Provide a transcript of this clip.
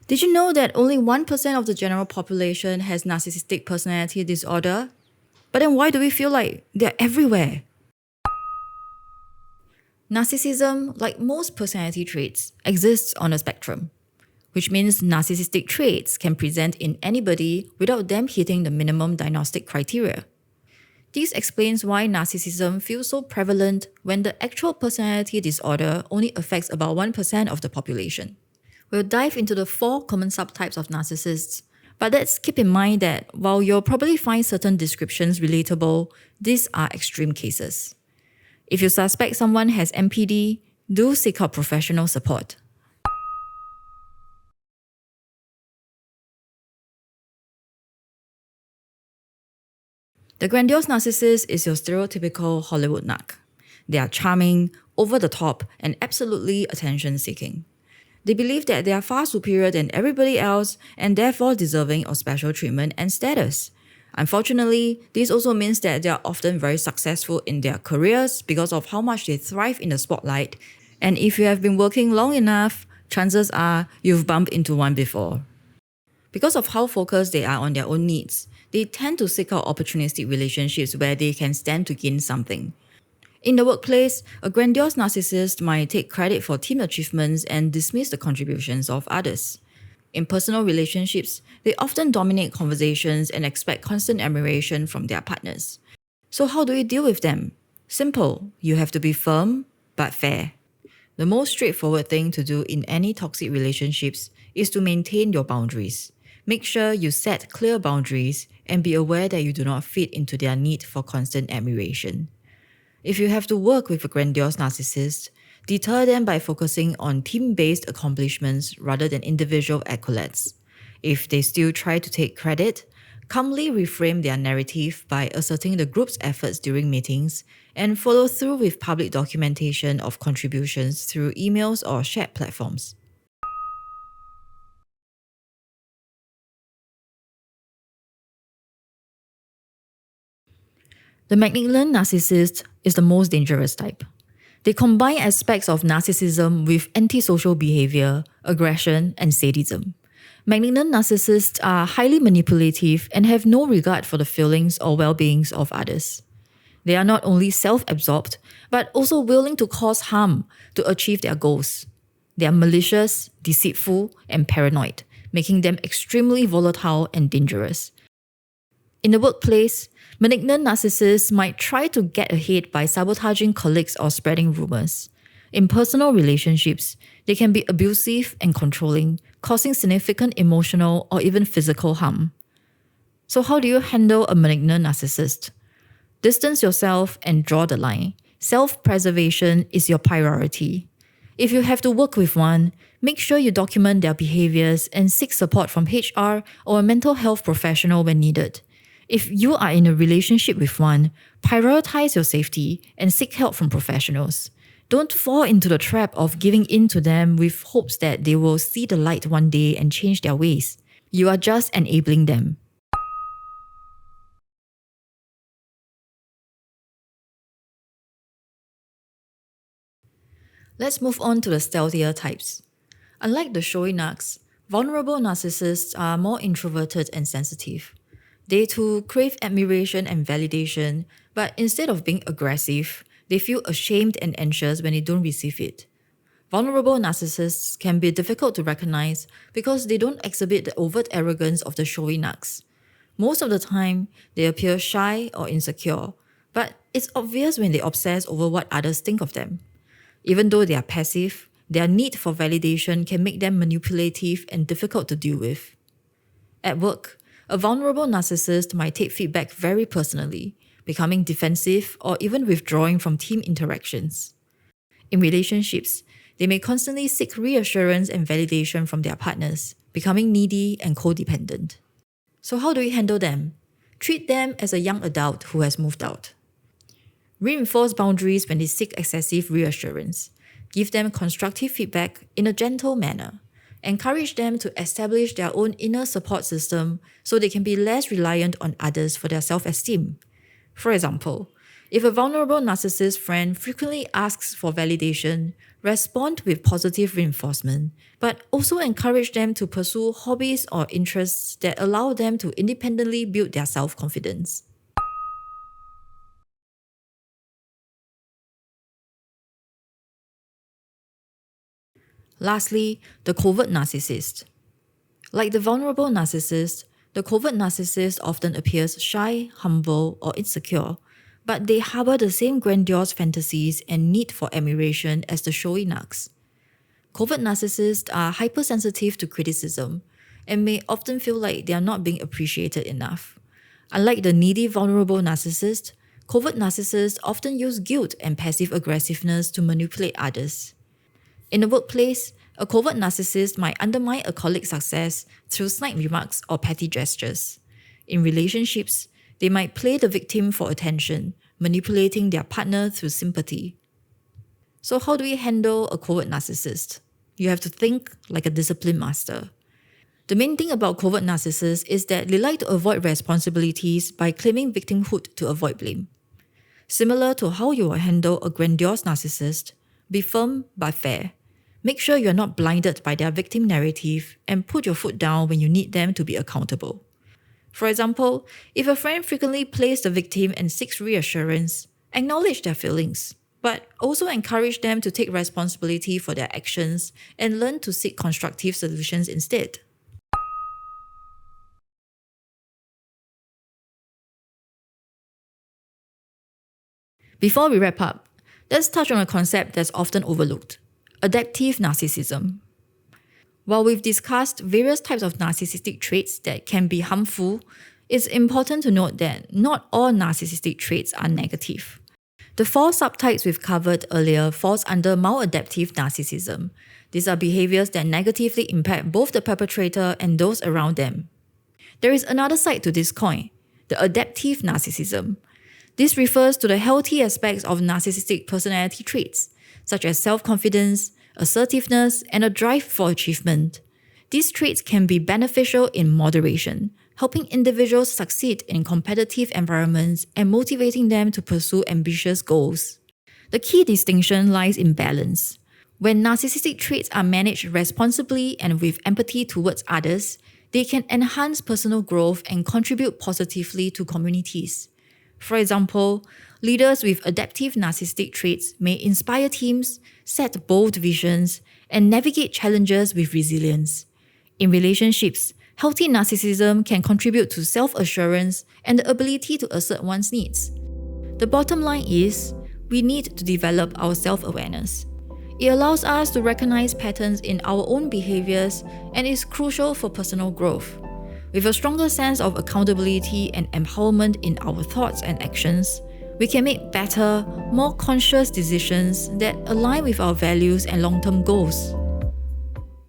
Did you know that only 1% of the general population has narcissistic personality disorder? But then why do we feel like they're everywhere? Narcissism, like most personality traits, exists on a spectrum, which means narcissistic traits can present in anybody without them hitting the minimum diagnostic criteria. This explains why narcissism feels so prevalent when the actual personality disorder only affects about 1% of the population. We'll dive into the 4 common subtypes of narcissists, but let's keep in mind that while you'll probably find certain descriptions relatable, these are extreme cases. If you suspect someone has NPD, do seek out professional support. The Grandiose Narcissist is your stereotypical Hollywood narc. They are charming, over the top, and absolutely attention-seeking. They believe that they are far superior than everybody else and therefore deserving of special treatment and status. Unfortunately, this also means that they are often very successful in their careers because of how much they thrive in the spotlight, and if you have been working long enough, chances are you've bumped into one before. Because of how focused they are on their own needs, they tend to seek out opportunistic relationships where they can stand to gain something. In the workplace, a grandiose narcissist might take credit for team achievements and dismiss the contributions of others. In personal relationships, they often dominate conversations and expect constant admiration from their partners. So how do we deal with them? Simple. You have to be firm, but fair. The most straightforward thing to do in any toxic relationships is to maintain your boundaries. Make sure you set clear boundaries and be aware that you do not fit into their need for constant admiration. If you have to work with a grandiose narcissist, deter them by focusing on team-based accomplishments rather than individual accolades. If they still try to take credit, calmly reframe their narrative by asserting the group's efforts during meetings and follow through with public documentation of contributions through emails or shared platforms. The malignant narcissist is the most dangerous type. They combine aspects of narcissism with antisocial behavior, aggression, and sadism. Malignant narcissists are highly manipulative and have no regard for the feelings or well-beings of others. They are not only self-absorbed, but also willing to cause harm to achieve their goals. They are malicious, deceitful, and paranoid, making them extremely volatile and dangerous. In the workplace, malignant narcissists might try to get ahead by sabotaging colleagues or spreading rumors. In personal relationships, they can be abusive and controlling, causing significant emotional or even physical harm. So how do you handle a malignant narcissist? Distance yourself and draw the line. Self-preservation is your priority. If you have to work with one, make sure you document their behaviors and seek support from HR or a mental health professional when needed. If you are in a relationship with one, prioritize your safety and seek help from professionals. Don't fall into the trap of giving in to them with hopes that they will see the light one day and change their ways. You are just enabling them. Let's move on to the stealthier types. Unlike the showy narcs, vulnerable narcissists are more introverted and sensitive. They too crave admiration and validation, but instead of being aggressive, they feel ashamed and anxious when they don't receive it. Vulnerable narcissists can be difficult to recognize because they don't exhibit the overt arrogance of the showy narcs. Most of the time, they appear shy or insecure, but it's obvious when they obsess over what others think of them. Even though they are passive, their need for validation can make them manipulative and difficult to deal with. At work, a vulnerable narcissist might take feedback very personally, becoming defensive or even withdrawing from team interactions. In relationships, they may constantly seek reassurance and validation from their partners, becoming needy and codependent. So how do we handle them? Treat them as a young adult who has moved out. Reinforce boundaries when they seek excessive reassurance. Give them constructive feedback in a gentle manner. Encourage them to establish their own inner support system so they can be less reliant on others for their self-esteem. For example, If a vulnerable narcissist friend frequently asks for validation, respond with positive reinforcement, but also encourage them to pursue hobbies or interests that allow them to independently build their self-confidence. Lastly, the covert narcissist. Like the vulnerable narcissist, the covert narcissist often appears shy, humble, or insecure, but they harbor the same grandiose fantasies and need for admiration as the showy narcs. Covert narcissists are hypersensitive to criticism and may often feel like they are not being appreciated enough. Unlike the needy vulnerable narcissist, covert narcissists often use guilt and passive aggressiveness to manipulate others. In the workplace, a covert narcissist might undermine a colleague's success through snide remarks or petty gestures. In relationships, they might play the victim for attention, manipulating their partner through sympathy. So how do we handle a covert narcissist? You have to think like a discipline master. The main thing about covert narcissists is that they like to avoid responsibilities by claiming victimhood to avoid blame. Similar to how you will handle a grandiose narcissist, be firm but fair. Make sure you're not blinded by their victim narrative and put your foot down when you need them to be accountable. For example, if a friend frequently plays the victim and seeks reassurance, acknowledge their feelings, but also encourage them to take responsibility for their actions and learn to seek constructive solutions instead. Before we wrap up, let's touch on a concept that's often overlooked: adaptive narcissism. While we've discussed various types of narcissistic traits that can be harmful, it's important to note that not all narcissistic traits are negative. The 4 subtypes we've covered earlier falls under maladaptive narcissism. These are behaviors that negatively impact both the perpetrator and those around them. There is another side to this coin, the adaptive narcissism. This refers to the healthy aspects of narcissistic personality traits, such as self-confidence, assertiveness, and a drive for achievement. These traits can be beneficial in moderation, helping individuals succeed in competitive environments and motivating them to pursue ambitious goals. The key distinction lies in balance. When narcissistic traits are managed responsibly and with empathy towards others, they can enhance personal growth and contribute positively to communities. For example, leaders with adaptive narcissistic traits may inspire teams, set bold visions, and navigate challenges with resilience. In relationships, healthy narcissism can contribute to self-assurance and the ability to assert one's needs. The bottom line is, we need to develop our self-awareness. It allows us to recognize patterns in our own behaviors and is crucial for personal growth. With a stronger sense of accountability and empowerment in our thoughts and actions, we can make better, more conscious decisions that align with our values and long-term goals.